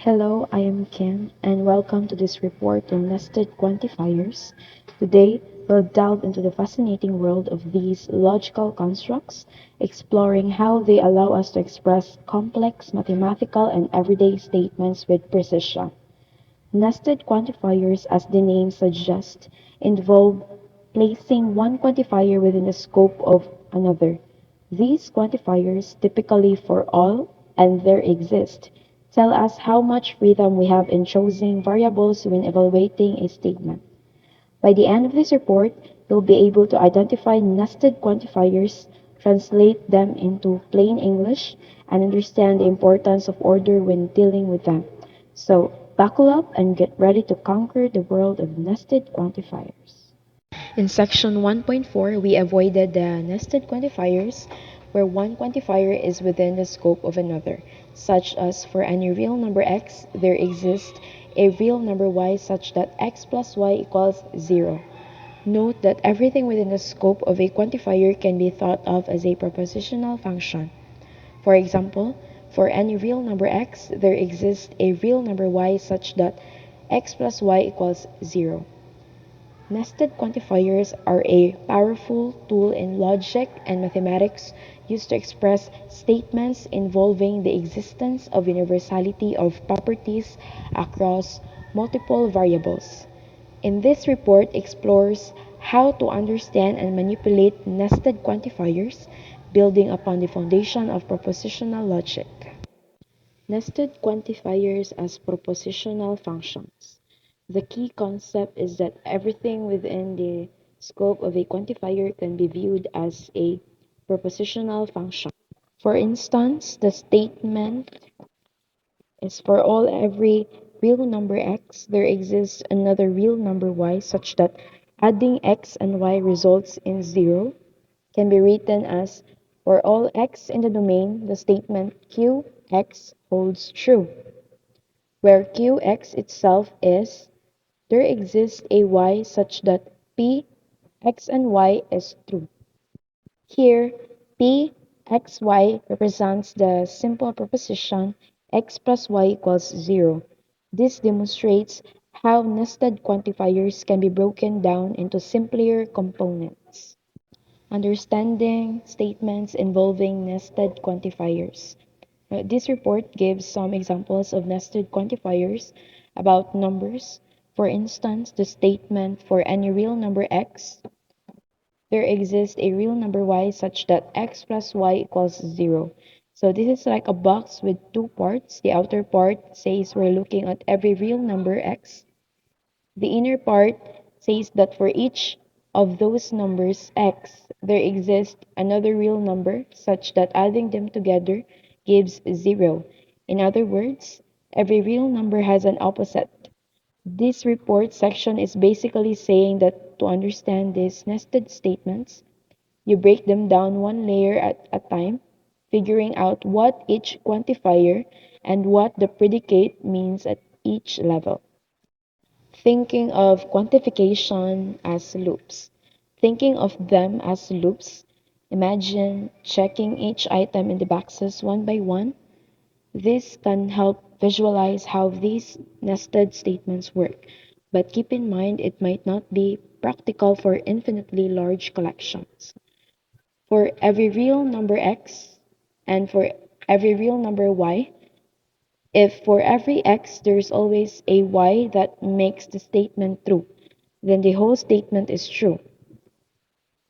Hello, I am Kim, and welcome to this report on nested quantifiers. Today, we'll delve into the fascinating world of these logical constructs, exploring how they allow us to express complex mathematical and everyday statements with precision. Nested quantifiers, as the name suggests, involve placing one quantifier within the scope of another. These quantifiers, typically for all and there exist, tell us how much freedom we have in choosing variables when evaluating a statement. By the end of this report, you'll be able to identify nested quantifiers, translate them into plain English, and understand the importance of order when dealing with them. So, buckle up and get ready to conquer the world of nested quantifiers. In section 1.4, we avoided the nested quantifiers where one quantifier is within the scope of another, such as for any real number x, there exists a real number y such that x plus y equals 0. Note that everything within the scope of a quantifier can be thought of as a propositional function. For example, for any real number x, there exists a real number y such that x plus y equals 0. Nested quantifiers are a powerful tool in logic and mathematics used to express statements involving the existence of universality of properties across multiple variables. In this report explores how to understand and manipulate nested quantifiers, building upon the foundation of propositional logic. Nested quantifiers as propositional functions. The key concept is that everything within the scope of a quantifier can be viewed as a propositional function. For instance, the statement is for all every real number x, there exists another real number y such that adding x and y results in 0 can be written as for all x in the domain, the statement qx holds true, where qx itself is there exists a y such that p, x, and y is true. Here, p, x, y represents the simple proposition x plus y equals 0. This demonstrates how nested quantifiers can be broken down into simpler components. Understanding statements involving nested quantifiers. This report gives some examples of nested quantifiers about numbers. For instance, the statement for any real number x, there exists a real number y such that x plus y equals 0. So this is like a box with two parts. The outer part says we're looking at every real number x. The inner part says that for each of those numbers x, there exists another real number such that adding them together gives 0. In other words, every real number has an opposite. This report section is basically saying that to understand these nested statements, you break them down one layer at a time, figuring out what each quantifier and what the predicate means at each level. Thinking of quantification as loops. Thinking of them as loops, imagine checking each item in the boxes one by one. This can help visualize how these nested statements work, but keep in mind it might not be practical for infinitely large collections. For every real number x and for every real number y, if for every x there's always a y that makes the statement true, then the whole statement is true.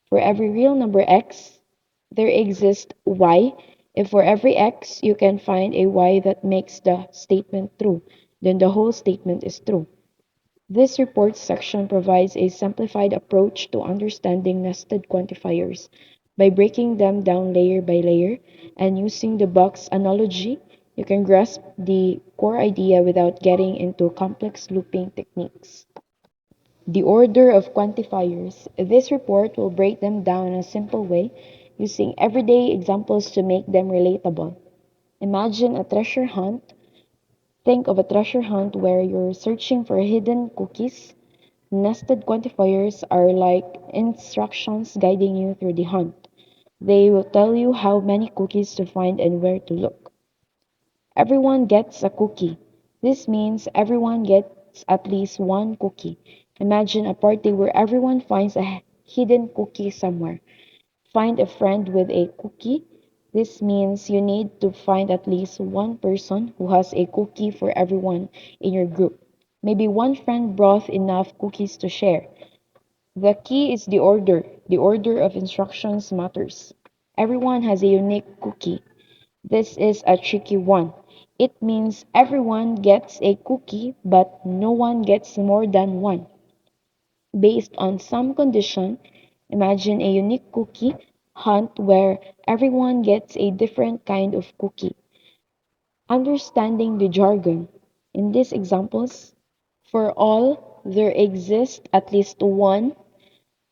For every real number x, there exists y. If for every x you can find a y that makes the statement true, then the whole statement is true. This report section provides a simplified approach to understanding nested quantifiers by breaking them down layer by layer and using the box analogy. You can grasp the core idea without getting into complex looping techniques. The order of quantifiers. This report will break them down in a simple way using everyday examples to make them relatable. Imagine a treasure hunt. Think of a treasure hunt where you're searching for hidden cookies. Nested quantifiers are like instructions guiding you through the hunt. They will tell you how many cookies to find and where to look. Everyone gets a cookie. This means everyone gets at least one cookie. Imagine a party where everyone finds a hidden cookie somewhere. Find a friend with a cookie. This means you need to find at least one person who has a cookie for everyone in your group. Maybe one friend brought enough cookies to share. The key is the order. The order of instructions matters. Everyone has a unique cookie. This is a tricky one. It means everyone gets a cookie, but no one gets more than one. Based on some condition, imagine a unique cookie hunt where everyone gets a different kind of cookie. Understanding the jargon. In these examples, for all, there exists at least one.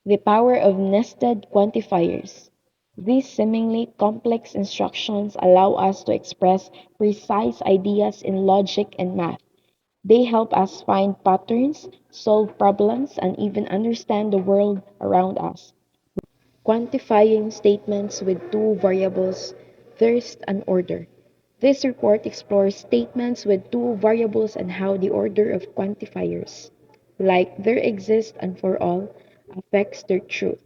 The power of nested quantifiers. These seemingly complex instructions allow us to express precise ideas in logic and math. They help us find patterns, solve problems, and even understand the world around us. Quantifying statements with two variables, thirst and order. This report explores statements with two variables and how the order of quantifiers, like there exists and for all, affects their truth.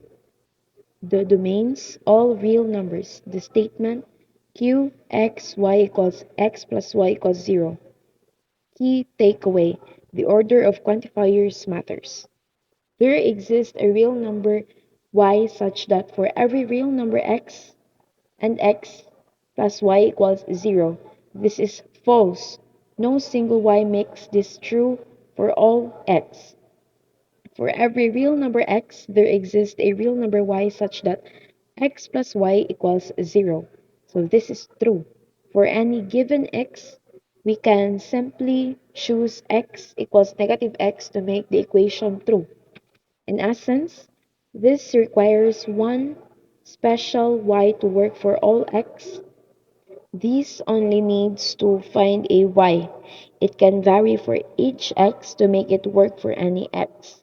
The domains, all real numbers. The statement q x y equals x plus y equals 0. Key takeaway, the order of quantifiers matters. There exists a real number y such that for every real number x and x plus y equals 0. This is false. No single y makes this true for all x. For every real number x, there exists a real number y such that x plus y equals 0. So this is true. For any given x, we can simply choose x equals negative x to make the equation true. In essence, this requires one special y to work for all x. This only needs to find a y. It can vary for each x to make it work for any x.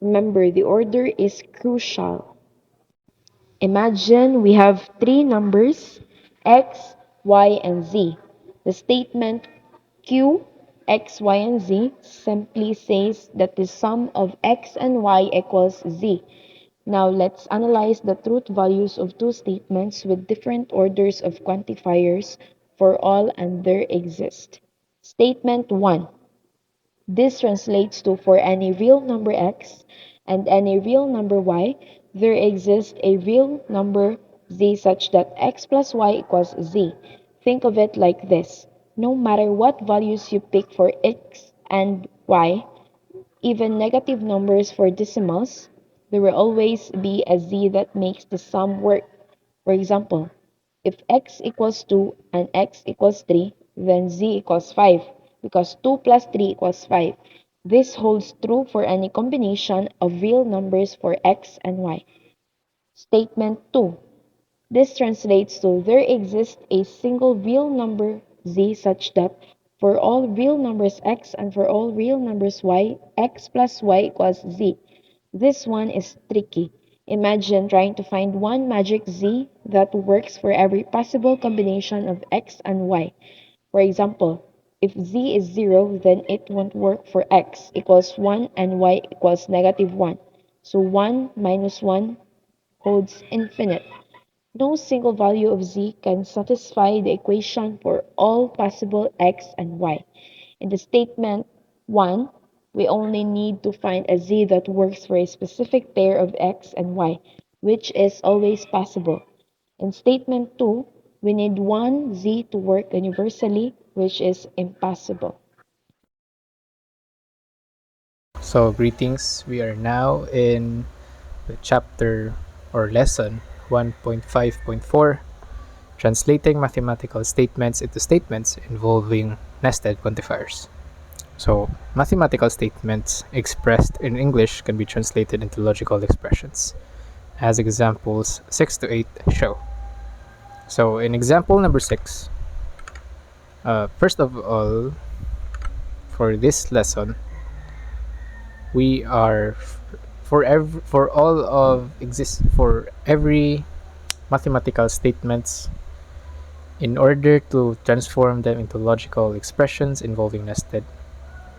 Remember, the order is crucial. Imagine we have three numbers, x, y, and z. The statement q, x, y, and z simply says that the sum of x and y equals z. Now let's analyze the truth values of two statements with different orders of quantifiers for all and there exist. Statement 1. This translates to for any real number x and any real number y, there exists a real number z such that x plus y equals z. Think of it like this. No matter what values you pick for x and y, even negative numbers for decimals, there will always be a z that makes the sum work. For example, if x equals 2 and x equals 3, then z equals 5 because 2 plus 3 equals 5. This holds true for any combination of real numbers for x and y. Statement 2. This translates to there exists a single real number z such that for all real numbers x and for all real numbers y, x plus y equals z. This one is tricky. Imagine trying to find one magic z that works for every possible combination of x and y. For example, if z is 0, then it won't work for x equals 1 and y equals negative 1. So 1 minus 1 holds infinite. No single value of z can satisfy the equation for all possible x and y. In the statement 1, we only need to find a z that works for a specific pair of x and y, which is always possible. In statement 2, we need one z to work universally, which is impossible. So, greetings. We are now in the chapter or lesson 1.5.4, translating mathematical statements into statements involving nested quantifiers. So, mathematical statements expressed in English can be translated into logical expressions, as examples 6 to 8 show. So, in example number 6, first of all, for this lesson, we are for all of exist for every mathematical statements In order to transform them into logical expressions involving nested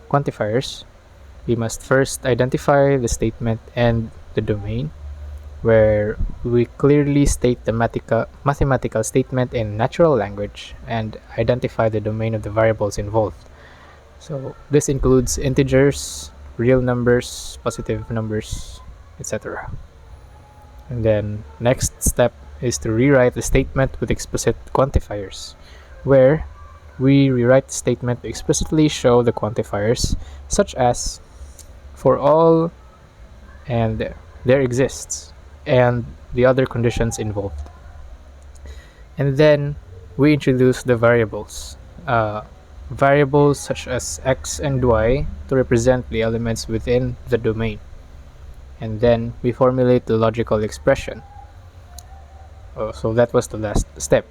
quantifiers, we must first identify the statement and the domain, where we clearly state the mathematical statement in natural language and identify the domain of the variables involved. So this includes integers, real numbers, positive numbers, etc. And then next step is to rewrite the statement with explicit quantifiers, where we rewrite the statement to explicitly show the quantifiers, such as for all and there exists, and the other conditions involved. And then we introduce the variables. Variables such as x and y to represent the elements within the domain. And then we formulate the logical expression. So that was the last step,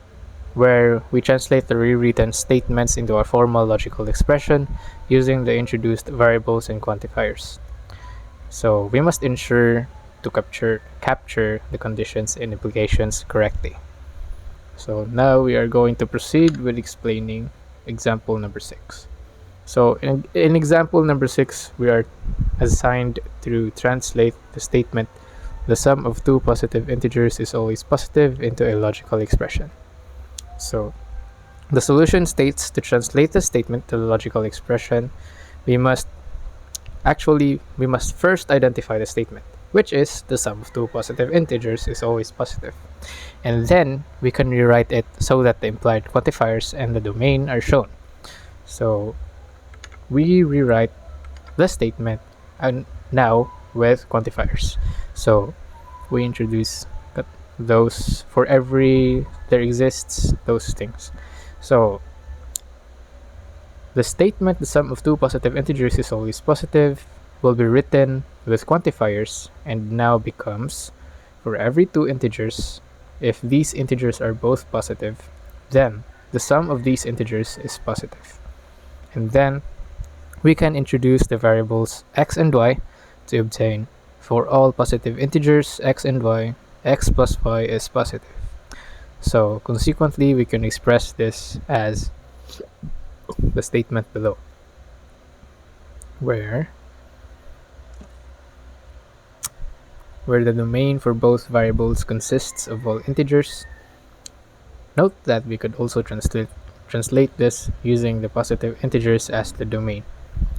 where we translate the rewritten statements into a formal logical expression using the introduced variables and quantifiers. So we must ensure to capture the conditions and implications correctly. So now we are going to proceed with explaining example number 6. So in example number 6, we are assigned to translate the statement the sum of two positive integers is always positive into a logical expression. So the solution states to translate the statement to the logical expression, we must first identify the statement, which is the sum of two positive integers is always positive. And then we can rewrite it so that the implied quantifiers and the domain are shown. So we rewrite the statement and now with quantifiers. So we introduce those for every there exists those things. So the statement the sum of two positive integers is always positive will be written with quantifiers and now becomes for every two integers, if these integers are both positive, then the sum of these integers is positive. And then we can introduce the variables x and y to obtain for all positive integers x and y, x plus y is positive. So consequently, we can express this as the statement below, where the domain for both variables consists of all integers. Note that we could also translate this using the positive integers as the domain.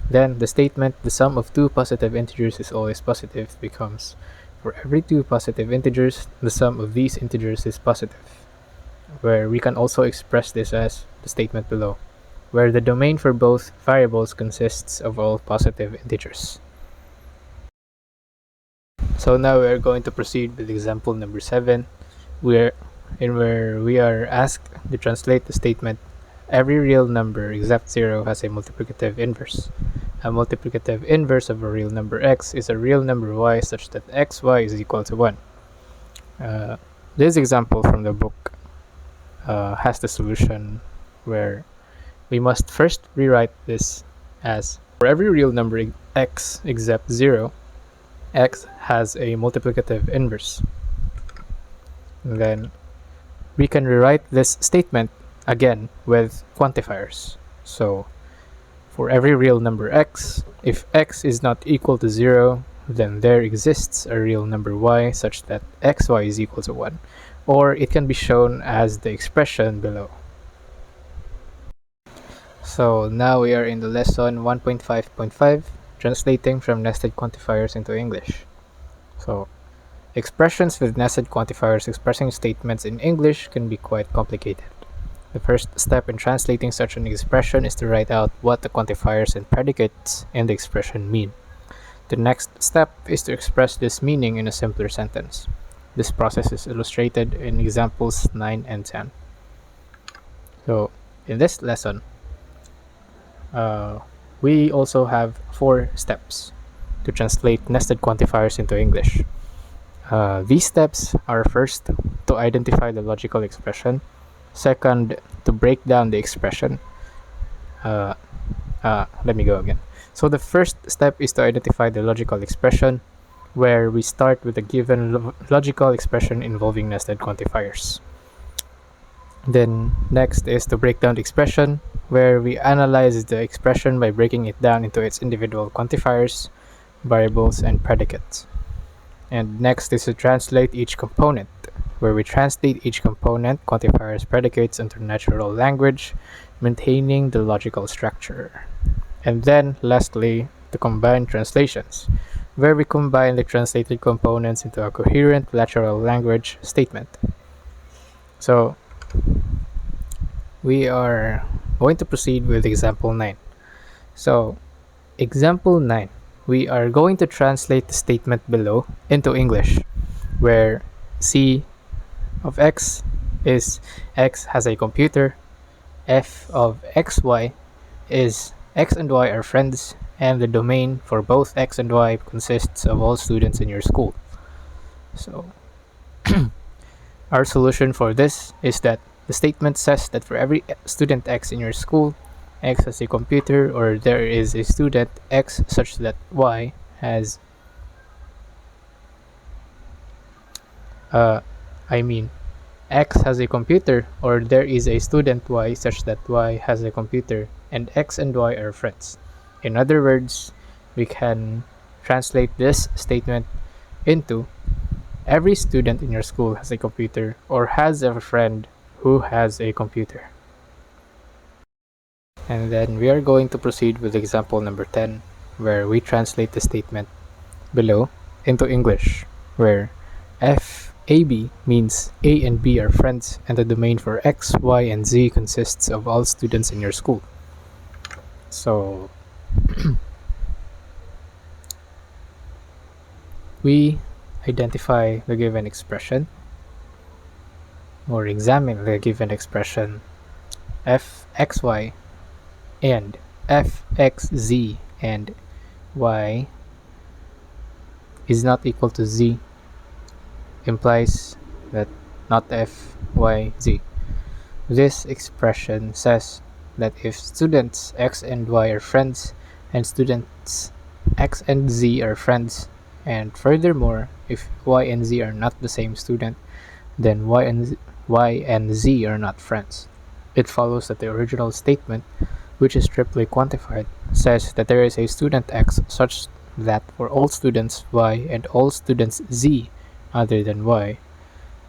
Then the statement the sum of two positive integers is always positive becomes for every two positive integers, the sum of these integers is positive, where we can also express this as the statement below, where the domain for both variables consists of all positive integers. So now we are going to proceed with example number 7, where we are asked to translate the statement every real number except 0 has a multiplicative inverse. A multiplicative inverse of a real number x is a real number y such that xy is equal to 1. This example from the book has the solution, where we must first rewrite this as for every real number x except 0, x has a multiplicative inverse. And then we can rewrite this statement again with quantifiers. So for every real number x, if x is not equal to 0, then there exists a real number y such that xy is equal to 1, or it can be shown as the expression below. So now we are in the lesson 1.5.5, translating from nested quantifiers into English. So expressions with nested quantifiers expressing statements in English can be quite complicated. The first step in translating such an expression is to write out what the quantifiers and predicates in the expression mean. The next step is to express this meaning in a simpler sentence. This process is illustrated in examples 9 and 10. So in this lesson, we also have 4 steps to translate nested quantifiers into English. These steps are first, to identify the logical expression. Second, to break down the expression. Let me go again. So the first step is to identify the logical expression, where we start with a given logical expression involving nested quantifiers. Then next is to break down the expression, where we analyze the expression by breaking it down into its individual quantifiers, variables, and predicates. And next is to translate each component, where we translate each component, quantifiers, predicates into natural language, maintaining the logical structure. And then lastly, the combined translations, where we combine the translated components into a coherent natural language statement. So we are going to proceed with example 9. So example 9, we are going to translate the statement below into English, where C of X is X has a computer, F of XY is X and Y are friends, and the domain for both X and Y consists of all students in your school. So our solution for this is that the statement says that for every student X in your school, X has a computer, or there is a student X such that Y has X has a computer, or there is a student Y such that Y has a computer, and X and Y are friends. In other words, we can translate this statement into every student in your school has a computer or has a friend who has a computer. And then we are going to proceed with example number 10, where we translate the statement below into English, where FAB means A and B are friends, and the domain for X, Y, and Z consists of all students in your school. So we identify the given expression, or examine the given expression fxy and fxz, and y is not equal to z implies that not f, y, z. This expression says that if students x and y are friends, and students x and z are friends, and furthermore, if y and z are not the same student, then y and z are not friends. It follows that the original statement, which is triply quantified, says that there is a student x such that for all students y and all students z other than y,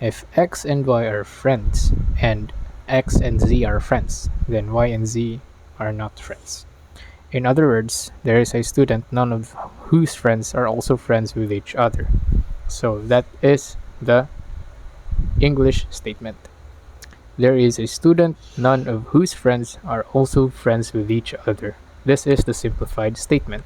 if x and y are friends and x and z are friends, then y and z are not friends. In other words, there is a student none of whose friends are also friends with each other. So that is the English statement. There is a student none of whose friends are also friends with each other. This is the simplified statement.